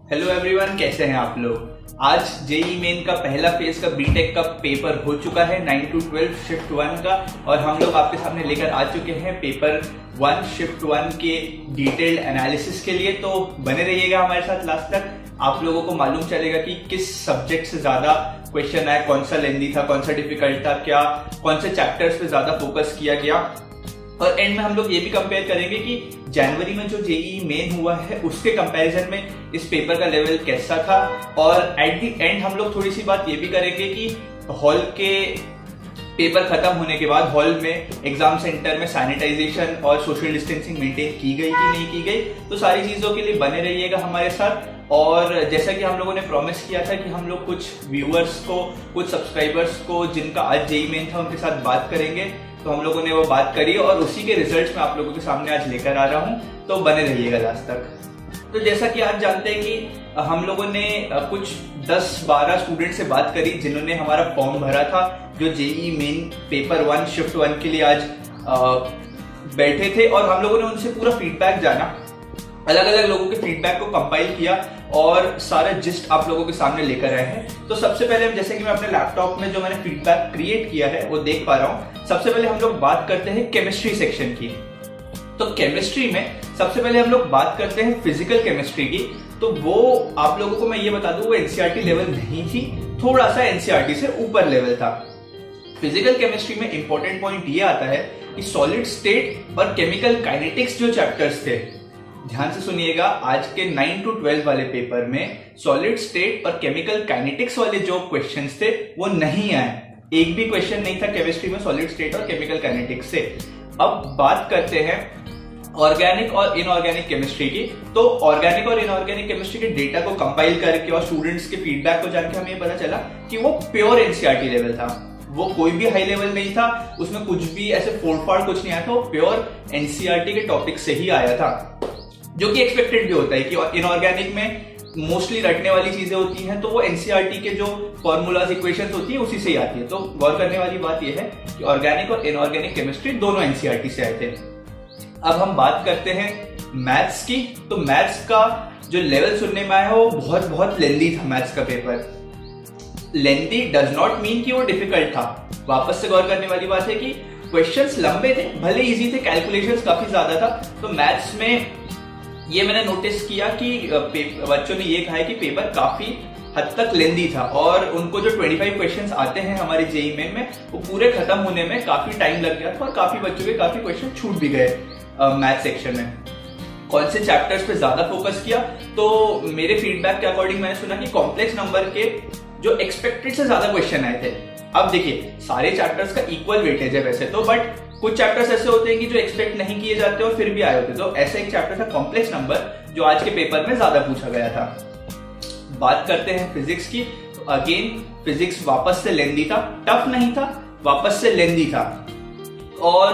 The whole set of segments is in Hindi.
हेलो एवरीवन, कैसे हैं आप लोग। आज जेई मेन का पहला फेज का बीटेक का पेपर हो चुका है 9 to 12 शिफ्ट 1 का, और हम लोग आपके सामने लेकर आ चुके हैं पेपर 1 शिफ्ट 1 के डिटेल्ड एनालिसिस के लिए। तो बने रहिएगा हमारे साथ लास्ट तक, आप लोगों को मालूम चलेगा कि किस सब्जेक्ट से ज्यादा क्वेश्चन आया, कौन सा लेंदी था, कौन सा डिफिकल्ट था, क्या कौन से चैप्टर्स पे ज्यादा फोकस किया गया। और एंड में हम लोग ये भी कंपेयर करेंगे कि जनवरी में जो जेई मेन हुआ है उसके कंपैरिजन में इस पेपर का लेवल कैसा था। और एट द एंड हम लोग थोड़ी सी बात ये भी करेंगे कि हॉल के पेपर खत्म होने के बाद हॉल में एग्जाम सेंटर में सैनिटाइजेशन और सोशल डिस्टेंसिंग मेंटेन की गई कि नहीं की गई। तो सारी चीजों के लिए बने रहिएगा हमारे साथ। और जैसा कि हम लोगों ने प्रॉमिस किया था कि हम लोग कुछ व्यूअर्स को, कुछ सब्सक्राइबर्स को जिनका आज जेई मेन था उनके साथ बात करेंगे, तो हम लोगों ने वो बात करी और उसी के रिजल्ट्स मैं आप लोगों के सामने आज लेकर आ रहा हूं। तो बने रहिएगा लास्ट तक। तो जैसा कि आप जानते हैं कि हम लोगों ने कुछ 10-12 स्टूडेंट से बात करी जिन्होंने हमारा फॉर्म भरा था, जो जेई मेन पेपर 1 शिफ्ट 1 के लिए आज बैठे थे। और हम लोगों ने उनसे पूरा फीडबैक जाना, अलग अलग लोगों के फीडबैक को कंपाइल किया और सारा जिस्ट आप लोगों के सामने लेकर आए हैं। तो सबसे पहले, जैसे कि मैं अपने लैपटॉप में जो मैंने फीडबैक क्रिएट किया है वो देख पा रहा हूं। सबसे पहले हम लोग बात करते हैं केमिस्ट्री सेक्शन की। तो केमिस्ट्री में सबसे पहले हम लोग बात करते हैं फिजिकल केमिस्ट्री की। तो वो आप लोगों को मैं ये बता दूं, वो एनसीईआरटी लेवल नहीं थी, थोड़ा सा एनसीईआरटी से ऊपर लेवल था। फिजिकल केमिस्ट्री में इंपॉर्टेंट पॉइंट ये आता है कि सॉलिड स्टेट और केमिकल काइनेटिक्स जो चैप्टर्स थे, ध्यान से सुनिएगा, आज के 9 to 12 वाले पेपर में सॉलिड स्टेट और केमिकल काइनेटिक्स वाले जो क्वेश्चंस थे वो नहीं आए। एक भी क्वेश्चन नहीं था केमिस्ट्री में सॉलिड स्टेट और केमिकल काइनेटिक्स से। अब बात करते हैं ऑर्गेनिक और इनऑर्गेनिक केमिस्ट्री की। तो ऑर्गेनिक और इनऑर्गेनिक केमिस्ट्री के डेटा को कंपाइल करके और स्टूडेंट्स के फीडबैक को जानकर हमें पता चला कि वो प्योर एनसीईआरटी लेवल था। वो कोई भी हाई लेवल नहीं था, उसमें कुछ भी ऐसे फोड़ कुछ नहीं आया था, वो प्योर एनसीईआरटी के टॉपिक से ही आया था, जो कि एक्सपेक्टेड भी होता है कि इनऑर्गेनिक में मोस्टली रटने वाली चीजें होती हैं, तो वो एनसीईआरटी के जो फॉर्मूलाज, इक्वेशंस होती है उसी से ही आती है। तो गौर करने वाली बात यह है कि ऑर्गेनिक और इनऑर्गेनिक केमिस्ट्री दोनों एनसीईआरटी से आए थे। अब हम बात करते हैं मैथ्स की। तो मैथ्स का जो लेवल सुनने में आया वो बहुत लेंदी था। मैथ्स का paper lengthy does not mean कि वो डिफिकल्ट था। वापस से गौर करने वाली बात है कि क्वेश्चंस लंबे थे, भले इजी थे, कैलकुलेशंस काफी ज्यादा था। तो मैथ्स में ये मैंने नोटिस किया कि बच्चों ने ये कहा है कि पेपर काफी हद तक लेंदी था, और उनको जो 25 क्वेश्चंस आते हैं हमारे जेई मेन में वो पूरे खत्म होने में काफी टाइम लग गया था, और काफी बच्चों के काफी क्वेश्चन छूट भी गए मैथ सेक्शन में। कौन से चैप्टर्स पे ज्यादा फोकस किया, तो मेरे फीडबैक के अकॉर्डिंग मैंने सुना कि कॉम्प्लेक्स नंबर के जो एक्सपेक्टेड से ज्यादा क्वेश्चन आए थे। अब देखिए, सारे चैप्टर्स का इक्वल वेटेज है वैसे तो, बट कुछ चैप्टर्स ऐसे होते हैं कि जो एक्सपेक्ट नहीं किए जाते और फिर भी आए होते। तो ऐसा एक चैप्टर था कॉम्प्लेक्स नंबर, जो आज के पेपर में ज्यादा पूछा गया था। बात करते हैं फिजिक्स की। तो अगेन फिजिक्स वापस से लेंदी था, टफ नहीं था, वापस से लेंदी था। और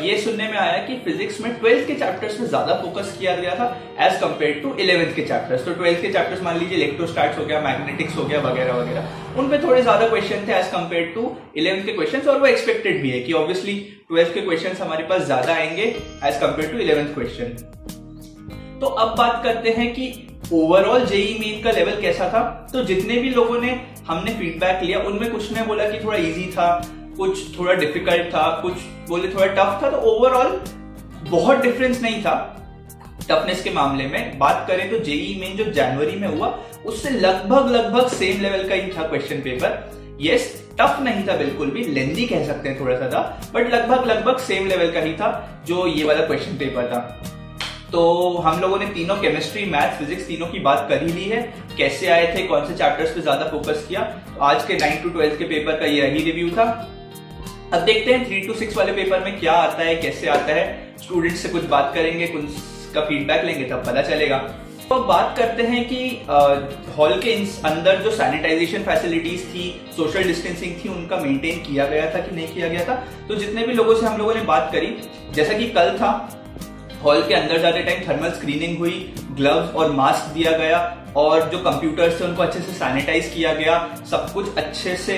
ये सुनने में आया कि फिजिक्स में 12th के चैप्टर्स में ज्यादा फोकस किया गया था एज कंपेयर टू 11th के चैप्टर्स। तो 12th के चैप्टर्स मान लीजिए इलेक्ट्रोस्टैटिक्स हो गया, मैग्नेटिक्स हो गया, वगैरह वगैरह, उन पे थोड़े ज्यादा क्वेश्चन थे एज कंपेयर टू 11th के क्वेश्चंस। और वो एक्सपेक्टेड भी है कि ऑब्वियसली 12th के क्वेश्चंस हमारे पास ज्यादा आएंगे as compare to 11th question. तो अब बात करते हैं कि ओवरऑल जेई मेन का लेवल कैसा था। तो जितने भी लोगों ने हमने फीडबैक लिया उनमें कुछ ने बोला कि थोड़ा इजी था, कुछ थोड़ा डिफिकल्ट था, कुछ बोले थोड़ा टफ था। तो ओवरऑल बहुत डिफरेंस नहीं था टफनेस के मामले में। बात करें तो जेई मेन जो जनवरी में हुआ उससे लगभग सेम लेवल का ही था क्वेश्चन पेपर। यस, टफ नहीं था बिल्कुल भी, लेंदी कह सकते हैं थोड़ा सा था, बट लगभग सेम लेवल का ही था जो ये वाला क्वेश्चन पेपर था। तो हम लोगों ने तीनों केमिस्ट्री, मैथ्स, फिजिक्स तीनों की बात कर ही ली है, कैसे आए थे, कौन से चैप्टर्स पे ज्यादा फोकस किया। तो आज के 9 to 12 के पेपर का ये ही रिव्यू था। अब देखते हैं 3 to 6 वाले पेपर में क्या आता है, कैसे आता है। स्टूडेंट्स से कुछ बात करेंगे, कुछ का फीडबैक लेंगे, तब पता चलेगा। तो बात करते हैं कि हॉल के अंदर जो सैनिटाइजेशन फैसिलिटीज थी, सोशल डिस्टेंसिंग थी, उनका मेंटेन किया गया था कि नहीं किया गया था। तो जितने भी लोगों से हम लोगों ने बात करी, जैसा कि कल था हॉल के अंदर जाते टाइम थर्मल स्क्रीनिंग हुई, ग्लव्स और मास्क दिया गया, और जो कंप्यूटर्स थे उनको अच्छे से सैनिटाइज किया गया, सब कुछ अच्छे से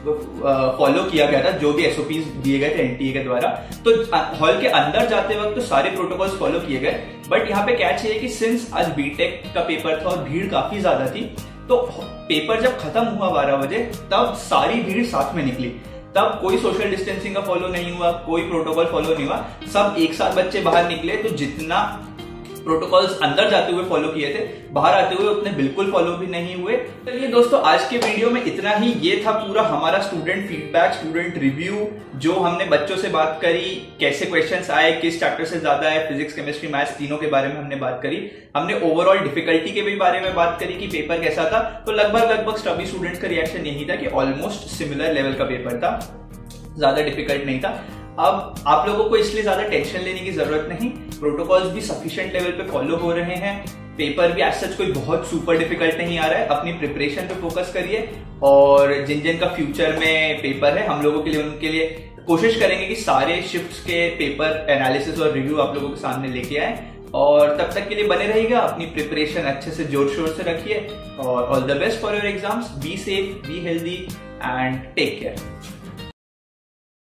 फॉलो किया गया था जो भी एसओपीज दिए गए थे एनटीए के द्वारा। तो हॉल के अंदर जाते वक्त तो सारे प्रोटोकॉल्स फॉलो किए गए, बट यहाँ पे कैच है कि सिंस आज बीटेक का पेपर था और भीड़ काफी ज्यादा थी, तो पेपर जब खत्म हुआ 12 बजे तब सारी भीड़ साथ में निकली। तब कोई सोशल डिस्टेंसिंग का फॉलो नहीं हुआ, कोई प्रोटोकॉल फॉलो नहीं हुआ, सब एक साथ बच्चे बाहर निकले। तो जितना प्रोटोकॉल्स अंदर जाते हुए फॉलो किए थे, बाहर आते हुए उतने बिल्कुल फॉलो भी नहीं हुए। चलिए दोस्तों, आज के वीडियो में इतना ही। ये था पूरा हमारा स्टूडेंट फीडबैक, स्टूडेंट रिव्यू, जो हमने बच्चों से बात करी, कैसे क्वेश्चंस आए, किस चैप्टर से ज्यादा है, फिजिक्स, केमिस्ट्री, मैथ्स तीनों के बारे में हमने बात करी। हमने ओवरऑल डिफिकल्टी के भी बारे में बात करी कि पेपर कैसा था। तो लगभग सभी स्टूडेंट्स का रिएक्शन यही था कि ऑलमोस्ट सिमिलर लेवल का पेपर था, ज्यादा डिफिकल्ट नहीं था। अब आप लोगों को इसलिए ज्यादा टेंशन लेने की जरूरत नहीं, प्रोटोकॉल्स भी सफिशिएंट लेवल पे फॉलो हो रहे हैं, पेपर भी एज सच कोई बहुत सुपर डिफिकल्ट नहीं आ रहा है। अपनी प्रिपरेशन पे फोकस करिए, और जिन जिन का फ्यूचर में पेपर है हम लोगों के लिए, उनके लिए कोशिश करेंगे कि सारे शिफ्ट्स के पेपर एनालिसिस और रिव्यू आप लोगों के सामने लेके आए। और तब तक के लिए बने रहिएगा, अपनी प्रिपरेशन अच्छे से जोर शोर से रखिए, और all the best for your exams. Be safe, be healthy and take care.